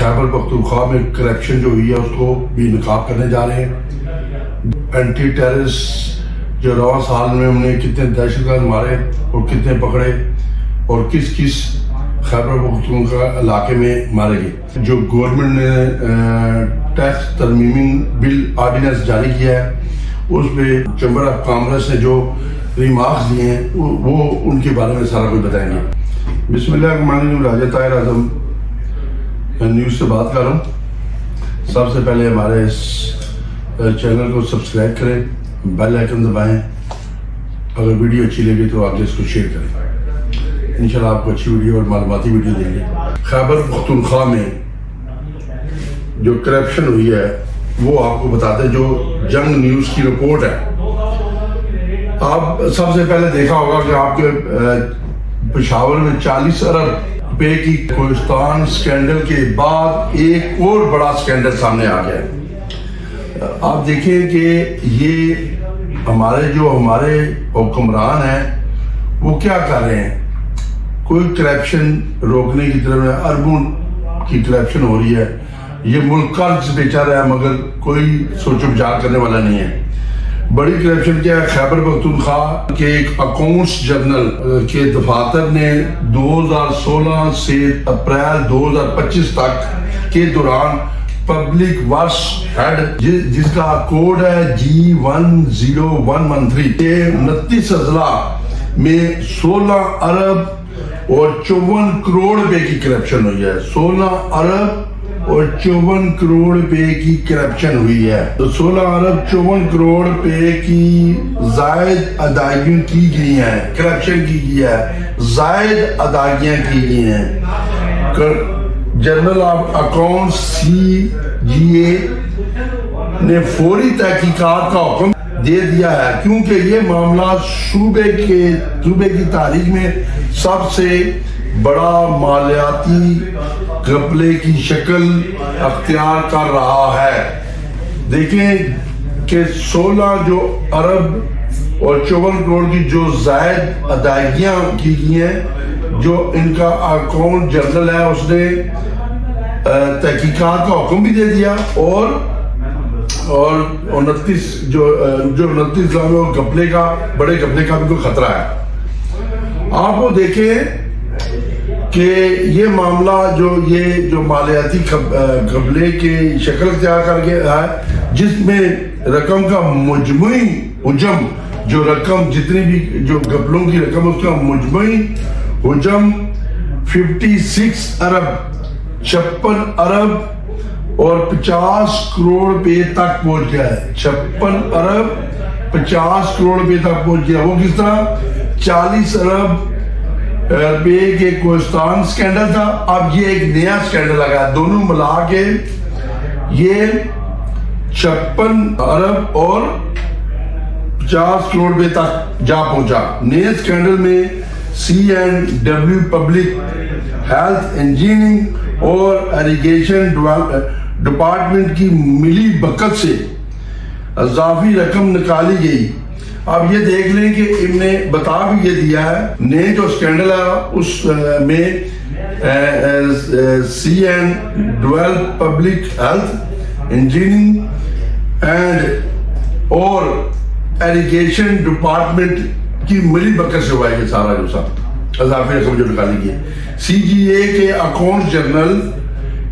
خیبر پختونخوا میں کرپشن جو ہوئی ہے اس کو بھی نقاب کرنے جا رہے ہیں. اینٹی ٹیررسٹ جو رواں سال میں ہم نے کتنے دہشت گرد مارے اور کتنے پکڑے اور کس کس خیبر پختونخوا علاقے میں مارے گئے. جو گورنمنٹ نے ٹیکس ترمیمی بل آرڈیننس جاری کیا ہے اس پہ چیمبر آف کامرس نے جو ریمارکس دیے ہیں وہ ان کے بارے میں سارا کچھ بتائیں گے. بسم اللہ الرحمن الرحیم. راجہ طاہر اعظم نیوز سے بات کر رہا ہوں. سب سے پہلے ہمارے اس چینل کو سبسکرائب کریں, بیل آئیکن دبائیں, اگر ویڈیو اچھی لگے تو آگے اس کو شیئر کریں. انشاءاللہ آپ کو اچھی ویڈیو اور معلوماتی ویڈیو دیں گے. خیبر پختونخوا میں جو کرپشن ہوئی ہے وہ آپ کو بتاتے ہیں. جو جنگ نیوز کی رپورٹ ہے, آپ سب سے پہلے دیکھا ہوگا کہ آپ کے پشاور میں 40 ارب روپے کی کوہستان سکینڈل کے بعد ایک اور بڑا سکینڈل سامنے آ گیا ہے. آپ دیکھیں کہ یہ ہمارے حکمران ہیں وہ کیا کر رہے ہیں. کوئی کرپشن روکنے کی طرف اربوں کی کرپشن ہو رہی ہے. یہ ملک قرض پہ چل رہا ہے مگر کوئی سوچ و بچار کرنے والا نہیں ہے. بڑی کرپشن کیا ہے. خیبر پختونخوا کے ایک اکاؤنٹس جنرل کے دفاتر نے 2016 سے اپریل 2025 تک کے دوران پبلک ورکس ہیڈ جس کا کوڈ ہے G10113 کے 29 اضلاع میں 16 ارب اور 54 کروڑ روپے کی کرپشن ہوئی ہے. 16 ارب اور 54 کروڑ روپے کی کرپشن ہوئی ہے. تو 16 ارب 54 کروڑ روپے کی زائد ادائیگیاں کی گئی ہیں. کرپشن کی گئی ہے, زائد ادائیگیاں کی گئی ہیں. جنرل آف اکاؤنٹ CGA نے فوری تحقیقات کا حکم دے دیا ہے کیونکہ یہ معاملہ صوبے کی تاریخ میں سب سے بڑا مالیاتی گھپلے کی شکل اختیار کر رہا ہے. دیکھیں کہ 16 جو ارب اور 54 کروڑ کی جو زائد ادائیگیاں کی گئی ہیں, جو ان کا اکاؤنٹ جنرل ہے اس نے تحقیقات کا حکم بھی دے دیا اور 29 گھپلے کا بڑے گھپلے کا بھی کوئی خطرہ ہے. آپ وہ دیکھیں کہ یہ معاملہ جو مالیاتی گھپلے کی شکل اختیار کر کے ہے, جس میں رقم کا مجموعی حجم جو رقم جتنی بھی جو گھپلوں کی رقم اس کا مجموعی حجم 56 ارب 56 ارب اور 50 کروڑ روپے تک پہنچ گیا ہے. 56 ارب 50 کروڑ روپے تک پہنچ گیا. وہ کس طرح 40 ارب روپے کے کوہستان سکینڈل تھا, اب یہ ایک نیا سکینڈل لگا. دونوں ملا کے یہ 56 ارب اور 50 کروڑ روپے تک جا پہنچا. نئے سکینڈل میں C&W پبلک ہیلتھ انجینئرنگ اور ایریگیشن ڈپارٹمنٹ کی ملی بھگت سے اضافی رقم نکالی گئی. اب یہ دیکھ لیں کہ ان نے بتا بھی یہ دیا ہے. نئے جو سکینڈل ہے اس میں C&W پبلک ہیلتھ انجینئرنگ اور ایریگیشن ڈپارٹمنٹ کی ملی بھگت سے ہوا ہے. یہ سارا جو سب اضافی رقم جو نکالی گئی. CGA کے account general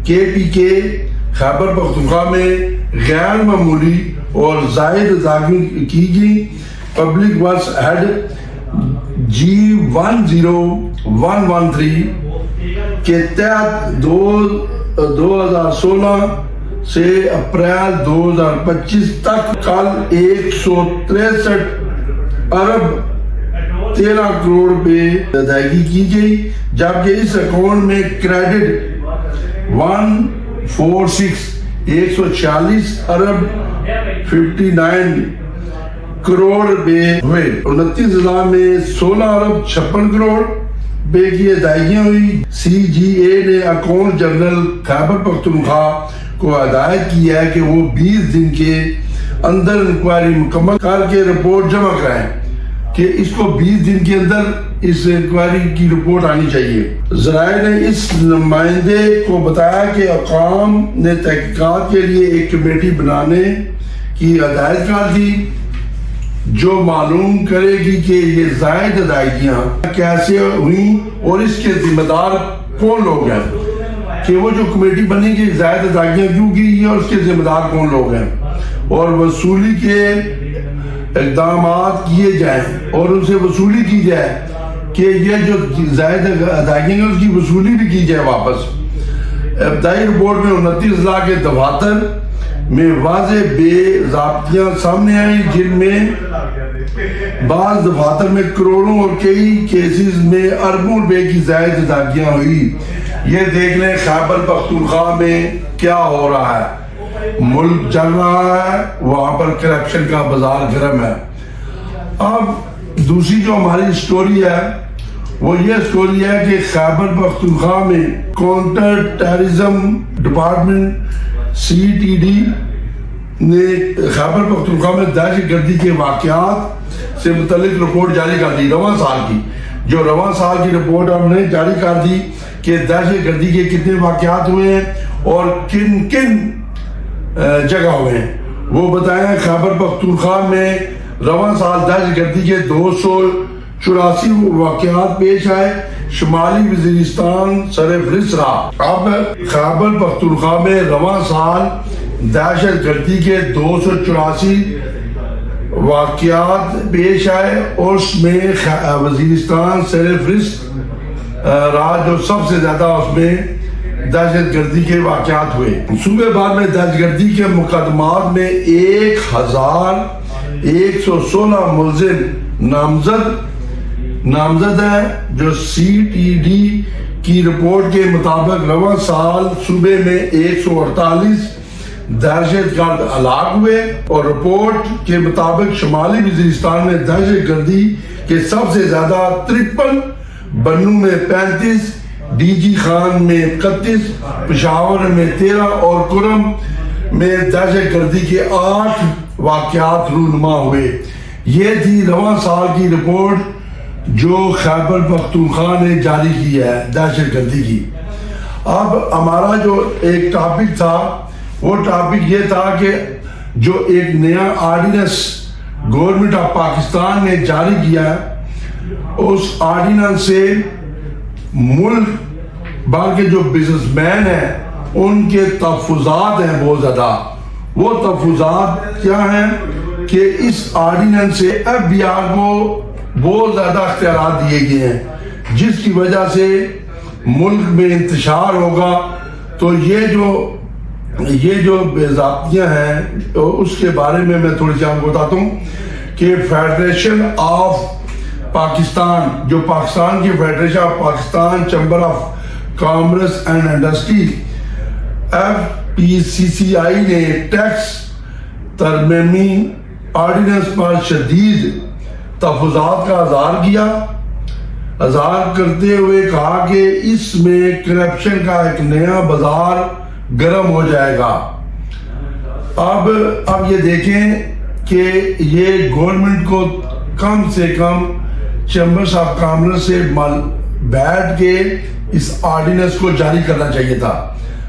KPK Khyber Pakhtunkhwa میں غیر معمولی اور زائد ادائیگیاں کی گئی. پبلک ورکس ہیڈ G10113 کے تحت 2016 سے اپریل 2025 تک کل 163 ارب 13 کروڑ روپے ادائیگی کی گئی, جبکہ اس اکاؤنٹ میں کریڈٹ 146 ارب 59 کروڑ روپے ہوئے. 29 اضلاع میں 16 ارب 56 کروڑ روپے کی ادائیگیاں ہوئی. CGA نے اکاؤنٹ جنرل خیبر پختونخوا کو ہدایت کی ہے کہ وہ 20 دن کے اندر انکوائری مکمل کر کے رپورٹ جمع کرائیں. کہ اس کو 20 دن کے اندر اس انکوائری کی رپورٹ آنی چاہیے. ذرائع نے اس نمائندے کو بتایا کہ حکام نے تحقیقات کے لیے ایک کمیٹی بنانے کی ہدایت کار دی جو معلوم کرے گی کہ یہ زائد ادائیگیاں کیسے ہوئیں اور اس کے ذمہ دار کون لوگ ہیں, کہ وہ جو کمیٹی بنی کہ زائد ادائیگیاں کیوں کی ہیں اور اس کے ذمہ دار کون لوگ ہیں, اور وصولی کے اقدامات کیے جائیں اور ان سے وصولی کی جائے کہ یہ جو زائد ادائیگیاں ہیں اس کی وصولی بھی کی جائے واپس. ابتدائی رپورٹ میں 29 اضلاع کے دفاتر میں واضح بے ضابطیاں سامنے آئیں جن میں بعض دفاتر میں کروڑوں اور کئی کیسز میں اربوں روپے کی زائد ادائیگیاں ہوئی. یہ دیکھ لیں خیبر پختونخوا میں کیا ہو رہا ہے, ملک چل رہا ہے, وہاں پر کرپشن کا بازار گرم ہے. اب دوسری جو ہماری سٹوری ہے وہ یہ سٹوری ہے کہ خیبر پختونخوا میں کاؤنٹر ٹیررزم ڈپارٹمنٹ CTD نے خیبر پختونخوا میں دہشت گردی کے واقعات سے متعلق رپورٹ جاری کر دی. رواں سال کی رپورٹ ہم نے جاری کر دی کہ دہشت گردی کے کتنے واقعات ہوئے ہیں اور کن کن جگہ ہوئے ہیں. وہ بتائیں خیبر پختونخوا میں رواں سال دہشت گردی کے 284 واقعات پیش آئے. شمالی وزیرستان سر فہرست رہا. اب خیبر پختونخوا میں رواں سال دہشت گردی کے 284 واقعات پیش آئے اور اس میں وزیرستان سر فہرست رہا جو سب سے زیادہ اس میں دہشت گردی کے واقعات ہوئے. صوبے بھر میں دہشت گردی کے مقدمات میں 1116 ملزم نامزد ہے جو CTD کی رپورٹ کے مطابق رواں سال صوبے میں 148 دہشت گرد ہلاک ہوئے اور رپورٹ کے مطابق شمالی وزیرستان میں دہشت گردی کے سب سے زیادہ 53, بنو میں 35, DG خان میں 31, پشاور میں 13 اور کرم میں دہشت گردی کے 8 واقعات رونما ہوئے. یہ تھی رواں سال کی رپورٹ جو خیبر پختونخوا نے جاری کی ہے دہشت گردی کی. اب ہمارا جو ایک ٹاپک تھا وہ ٹاپک یہ تھا کہ جو ایک نیا آرڈیننس گورنمنٹ آف پاکستان نے جاری کیا ہے اس آرڈیننس سے ملک بھر کے جو بزنس مین ہیں ان کے تحفظات ہیں بہت زیادہ. وہ تحفظات کیا ہیں کہ اس آرڈیننس سے FBR کو بہت زیادہ اختیارات دیے گئے ہیں جس کی وجہ سے ملک میں انتشار ہوگا. تو یہ جو بے ضابطیاں ہیں اس کے بارے میں تھوڑی سی آپ کو بتاتا ہوں کہ فیڈریشن آف پاکستان جو پاکستان کی federation of Pakistan chamber of commerce and industry FPCCI نے ٹیکس ترمیمی آرڈیننس پر شدید تحفظات کا اظہار کرتے ہوئے کہا کہ اس میں کرپشن کا ایک نیا بازار گرم ہو جائے گا. اب یہ دیکھیں کہ یہ گورنمنٹ کو کم سے کم چیمبرز آف کامرس سے بیٹھ کے اس آرڈیننس کو جاری کرنا چاہیے تھا,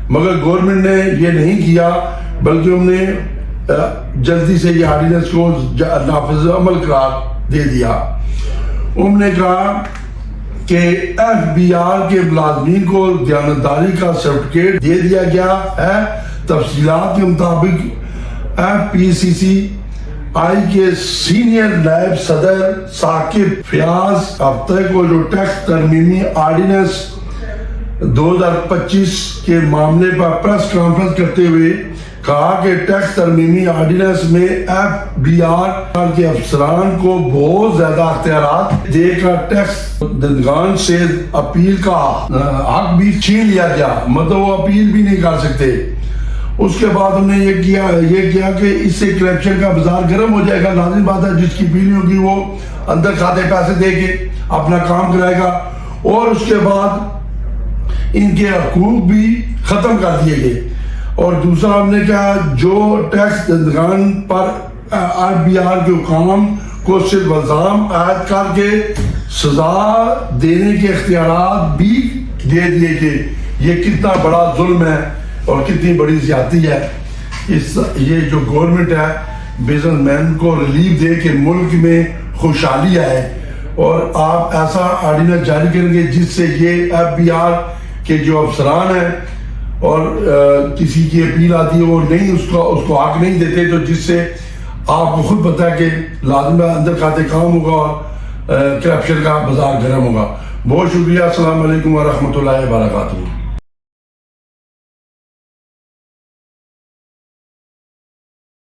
مگر گورنمنٹ نے یہ نہیں کیا بلکہ ہم نے جلدی سے یہ آرڈیننس کو نافذ عمل قرار دے دیا. انہوں نے کہا کہ FBR کے ملازمین کو دیانتداری کا سرٹیفکیٹ دے دیا گیا ہے. تفصیلات کے مطابق FPCCI کے سینئر نائب صدر ثاقب فیاض ہفتہ کو جو ٹیکس ترمیمی آرڈیننس 2025 کے معاملے پر پریس کانفرنس کرتے ہوئے کہا کہ ٹیکس ترمیمی آرڈیننس میں FBR کے افسران کو بہت زیادہ اختیارات دے کر ٹیکس دہندگان سے اپیل کا حق بھی چھین لیا گیا, مطلب وہ اپیل بھی نہیں کر سکتے. اس کے بعد انہوں نے یہ کیا کہ اس سے کرپشن کا بازار گرم ہو جائے گا. لازم بات ہے جس کی اپیل ہوگی وہ اندر کھاتے پیسے دے کے اپنا کام کرائے گا, اور اس کے بعد ان کے حقوق بھی ختم کر دیے گئے. اور دوسرا ہم نے کہا جو ٹیکس دہندگان پر FBR کے حکام کو صرف الزام عائد کر کے سزا دینے کے اختیارات بھی دے دیے کہ یہ کتنا بڑا ظلم ہے اور کتنی بڑی زیادتی ہے. یہ جو گورنمنٹ ہے بزنس مین کو ریلیف دے کہ ملک میں خوشحالی آئے, اور آپ ایسا آرڈیننس جاری کریں گے جس سے یہ FBR کے جو افسران ہیں اور کسی کی اپیل آتی ہے وہ نہیں اس کو حق نہیں دیتے, تو جس سے آپ کو خود پتہ ہے کہ لازم اندر کھاتے کام ہوگا اور کرپشن کا بازار گرم ہوگا. بہت شکریہ. السلام علیکم ورحمۃ اللہ وبرکاتہ.